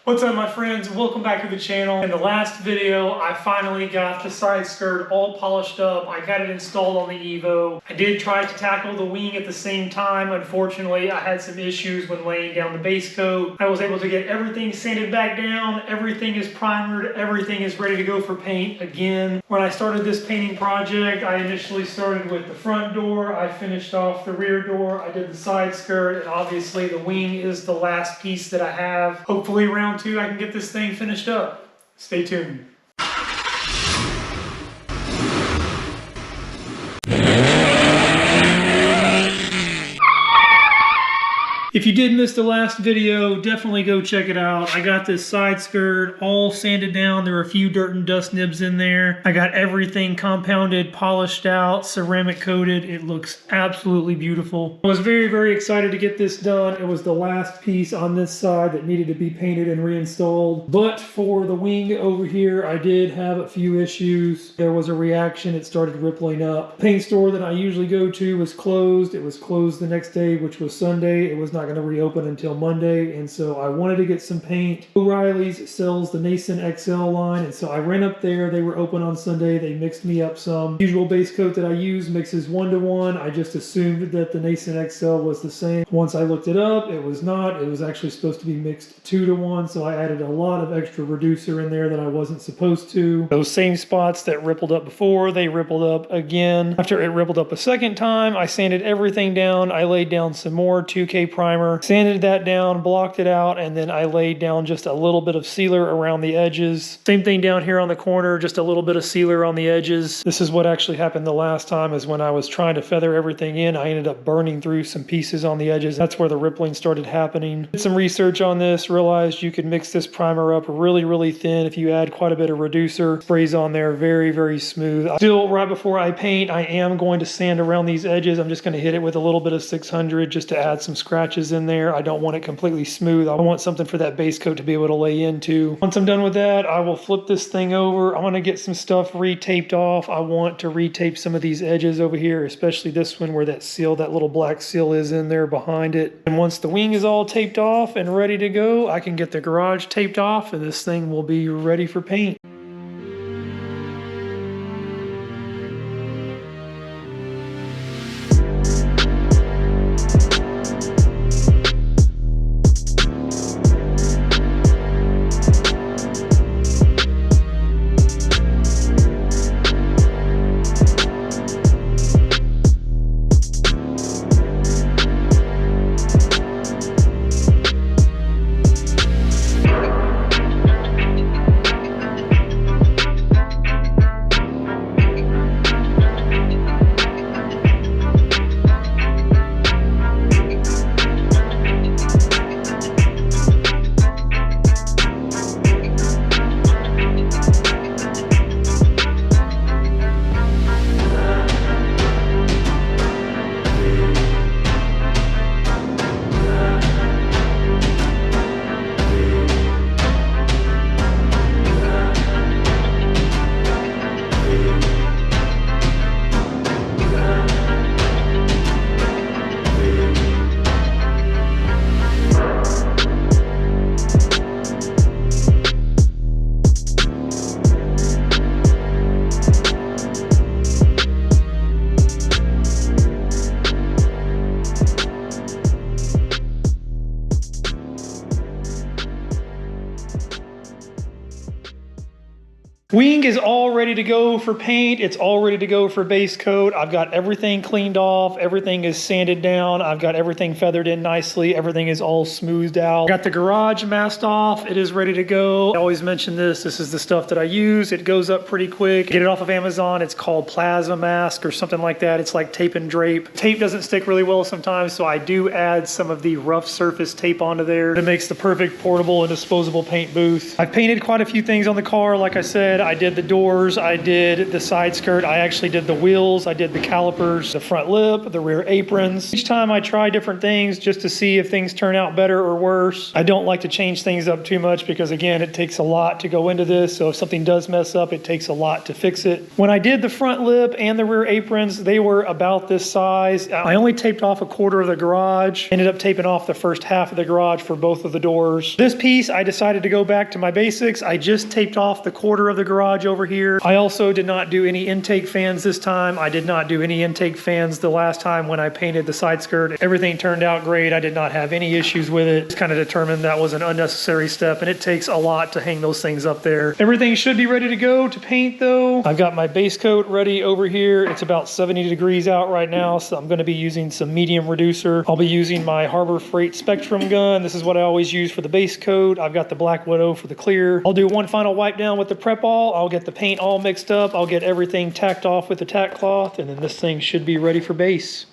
What's up, my friends? Welcome back to the channel. In the last video, I finally got the side skirt all polished up. I got it installed on the Evo. I did try to tackle the wing at the same time. Unfortunately, I had some issues when laying down the base coat. I was able to get everything sanded back down. Everything is primered. Everything is ready to go for paint again. When I started this painting project, I initially started with the front door. I finished off the rear door. I did the side skirt, and obviously the wing is the last piece that I have. Hopefully round two, I can get this thing finished up. Stay tuned. If you did miss the last video, definitely go check it out. I got this side skirt all sanded down. There were a few dirt and dust nibs in there. I got everything compounded, polished out, ceramic coated. It looks absolutely beautiful. I was very, very excited to get this done. It was the last piece on this side that needed to be painted and reinstalled. But for the wing over here, I did have a few issues. There was a reaction. It started rippling up. The paint store that I usually go to was closed. It was closed the next day, which was Sunday. It was not going to reopen until Monday, and so I wanted to get some paint. O'Reilly's sells the Nason XL line, and so I ran up there. They were open on Sunday. They mixed me up some. Usual base coat that I use mixes 1-to-1. I just assumed that the Nason XL was the same. Once I looked it up, it was not. It was actually supposed to be mixed 2-to-1, so I added a lot of extra reducer in there that I wasn't supposed to. Those same spots that rippled up before, they rippled up again. After it rippled up a second time, I sanded everything down. I laid down some more 2K primer, sanded that down, blocked it out, and then I laid down just a little bit of sealer around the edges. Same thing down here on the corner, just a little bit of sealer on the edges. This is what actually happened the last time, is when I was trying to feather everything in, I ended up burning through some pieces on the edges. That's where the rippling started happening. Did some research on this, realized you could mix this primer up really, really thin. If you add quite a bit of reducer, sprays on there very, very smooth. Still, right before I paint, I am going to sand around these edges. I'm just going to hit it with a little bit of 600 just to add some scratches in there. I don't want it completely smooth. I want something for that base coat to be able to lay into. Once I'm done with that, I will flip this thing over. I'm going to get some stuff retaped off. I want to retape some of these edges over here, especially this one where that seal, that little black seal is in there behind it. And once the wing is all taped off and ready to go, I can get the garage taped off and this thing will be ready for paint. Wing is all ready to go for paint. It's all ready to go for base coat. I've got everything cleaned off. Everything is sanded down. I've got everything feathered in nicely. Everything is all smoothed out. Got the garage masked off. It is ready to go. I always mention this. This is the stuff that I use. It goes up pretty quick. Get it off of Amazon. It's called plasma mask or something like that. It's like tape and drape. Tape doesn't stick really well sometimes, so I do add some of the rough surface tape onto there. It makes the perfect portable and disposable paint booth. I've painted quite a few things on the car. Like I said, I did the doors, I did the side skirt, I actually did the wheels, I did the calipers, the front lip, the rear aprons. Each time I try different things just to see if things turn out better or worse. I don't like to change things up too much because again, it takes a lot to go into this. So if something does mess up, it takes a lot to fix it. When I did the front lip and the rear aprons, they were about this size. I only taped off a quarter of the garage, ended up taping off the first half of the garage for both of the doors. This piece, I decided to go back to my basics. I just taped off the quarter of the garage over here. I also did not do any intake fans this time. I did not do any intake fans the last time when I painted the side skirt. Everything turned out great. I did not have any issues with it. Just kind of determined that was an unnecessary step, and it takes a lot to hang those things up there. Everything should be ready to go to paint though. I've got my base coat ready over here. It's about 70 degrees out right now, so I'm going to be using some medium reducer. I'll be using my Harbor Freight Spectrum gun. This is what I always use for the base coat. I've got the Black Widow for the clear. I'll do one final wipe down with the prep all. I'll get the paint all mixed up. I'll get everything tacked off with the tack cloth, and then this thing should be ready for base.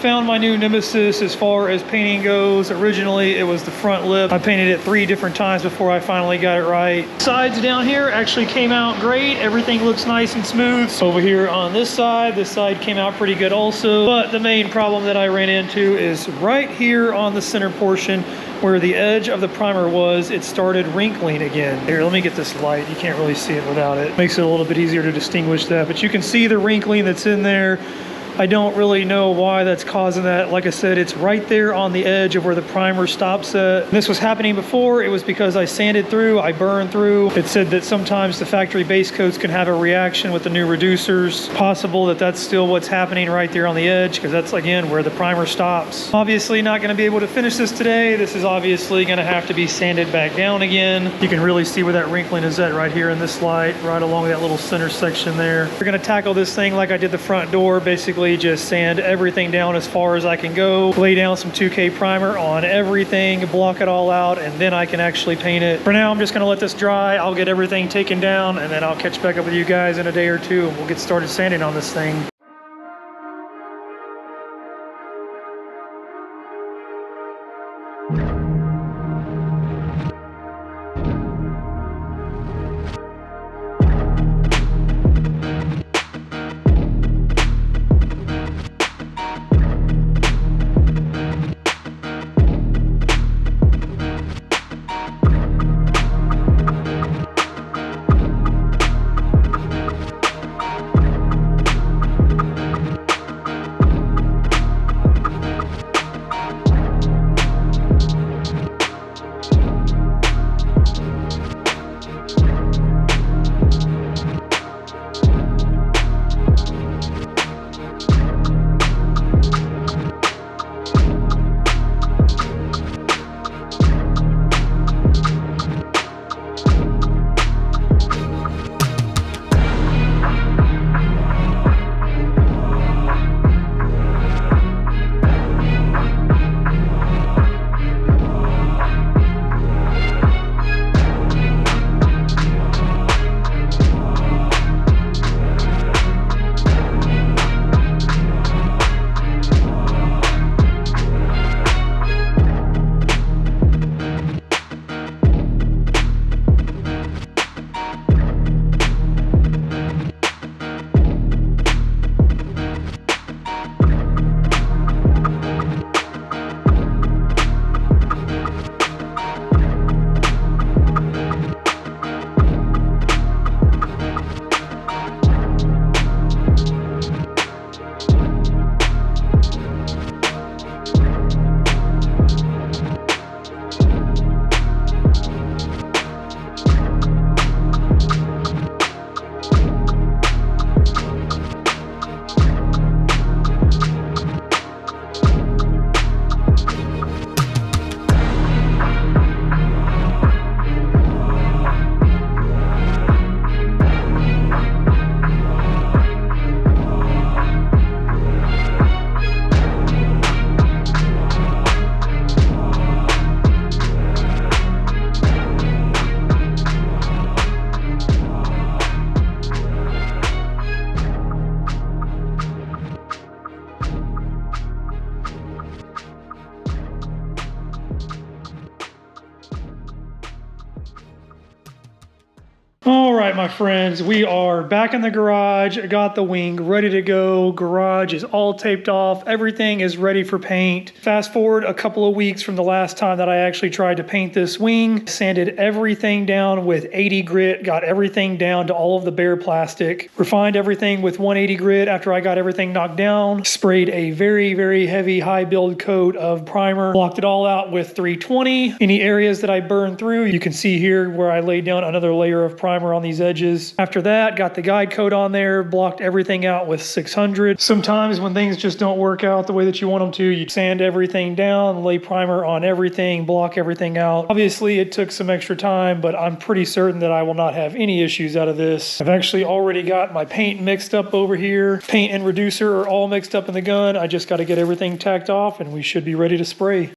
Found my new nemesis as far as painting goes. Originally it was the front lip. I painted it 3 different times before I finally got it right. Sides down here actually came out great. Everything looks nice and smooth. Over here on this side came out pretty good also. But the main problem that I ran into is right here on the center portion where the edge of the primer was, it started wrinkling again. Here, let me get this light. You can't really see it without it. Makes it a little bit easier to distinguish that, but you can see the wrinkling that's in there. I don't really know why that's causing that. Like I said, it's right there on the edge of where the primer stops at. This was happening before. It was because I sanded through, I burned through. It said that sometimes the factory base coats can have a reaction with the new reducers. Possible that that's still what's happening right there on the edge, because that's again where the primer stops. Obviously not going to be able to finish this today. This is obviously going to have to be sanded back down again. You can really see where that wrinkling is at right here in this light, right along that little center section there. We're going to tackle this thing like I did the front door, basically just sand everything down as far as I can go, lay down some 2K primer on everything, block it all out, and then I can actually paint it. For now, I'm just going to let this dry. I'll get everything taken down, and then I'll catch back up with you guys in a day or two, and we'll get started sanding on this thing. right, my friends, we are back in the garage. I got the wing ready to go. Garage is all taped off. Everything is ready for paint. Fast forward a couple of weeks from the last time that I actually tried to paint this wing. Sanded everything down with 80 grit, got everything down to all of the bare plastic. Refined everything with 180 grit after I got everything knocked down. Sprayed a very, very heavy high build coat of primer. Blocked it all out with 320. Any areas that I burned through, you can see here where I laid down another layer of primer on these edges. After that, got the guide coat on there, blocked everything out with 600. Sometimes when things just don't work out the way that you want them to, you sand everything down, lay primer on everything, block everything out. Obviously, it took some extra time, but I'm pretty certain that I will not have any issues out of this. I've actually already got my paint mixed up over here. Paint and reducer are all mixed up in the gun. I just got to get everything tacked off and we should be ready to spray.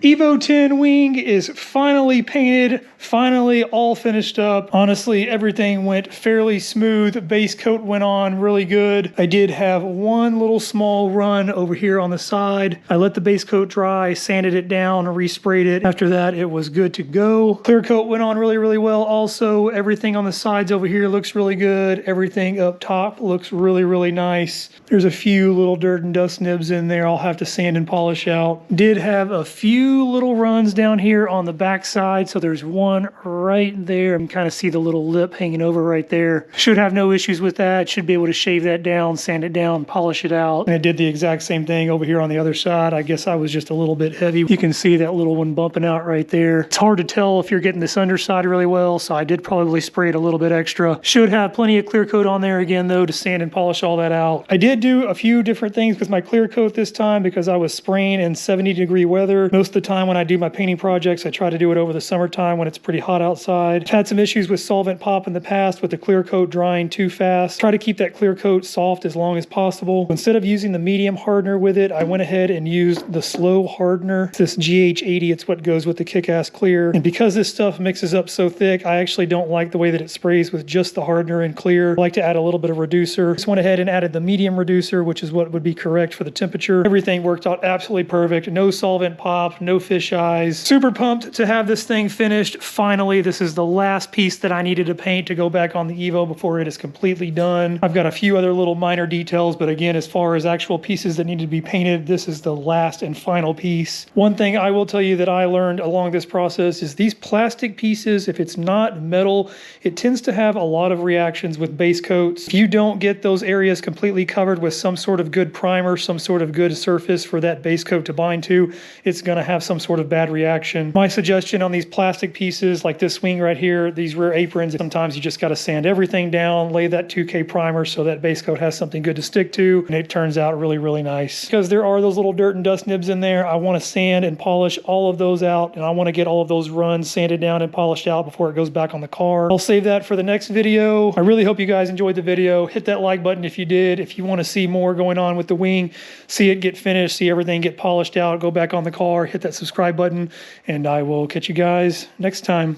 Evo 10 wing is finally painted, finally all finished up. Honestly, everything went fairly smooth. Base coat went on really good. I did have one little small run over here on the side. I let the base coat dry, sanded it down, resprayed it. After that, it was good to go. Clear coat went on really, really well. Also, everything on the sides over here looks really good. Everything up top looks really, really nice. There's a few little dirt and dust nibs in there I'll have to sand and polish out. Did have a few little runs down here on the back side, so there's one right there. You can kind of see the little lip hanging over right there. Should have no issues with that. Should be able to shave that down, sand it down, polish it out. And I did the exact same thing over here on the other side. I guess I was just a little bit heavy. You can see that little one bumping out right there. It's hard to tell if you're getting this underside really well, so I did probably spray it a little bit extra. Should have plenty of clear coat on there again though to sand and polish all that out. I did do a few different things with my clear coat this time because I was spraying in 70-degree weather. Most of the time when I do my painting projects, I try to do it over the summertime when it's pretty hot outside. I've had some issues with solvent pop in the past with the clear coat drying too fast. Try to keep that clear coat soft as long as possible. Instead of using the medium hardener with it, I went ahead and used the slow hardener. This GH80, it's what goes with the Kick-Ass Clear. And because this stuff mixes up so thick, I actually don't like the way that it sprays with just the hardener and clear. I like to add a little bit of reducer. Just went ahead and added the medium reducer, which is what would be correct for the temperature. Everything worked out absolutely perfect. No solvent pop, no fish eyes. Super pumped to have this thing finished. finally, this is the last piece that I needed to paint to go back on the Evo before it is completely done. I've got a few other little minor details, but again, as far as actual pieces that need to be painted, this is the last and final piece. One thing I will tell you that I learned along this process is these plastic pieces, if it's not metal, it tends to have a lot of reactions with base coats. If you don't get those areas completely covered with some sort of good primer, some sort of good surface for that base coat to bind to, it's going to have some sort of bad reaction. My suggestion on these plastic pieces like this wing right here, these rear aprons, sometimes you just got to sand everything down, lay that 2K primer so that base coat has something good to stick to, and it turns out really, really nice. Because there are those little dirt and dust nibs in there, I want to sand and polish all of those out, and I want to get all of those runs sanded down and polished out before it goes back on the car. I'll save that for the next video. I really hope you guys enjoyed the video. Hit that like button if you did. If you want to see more going on with the wing, see it get finished, see everything get polished out, go back on the car, hit that subscribe button, and I will catch you guys next time.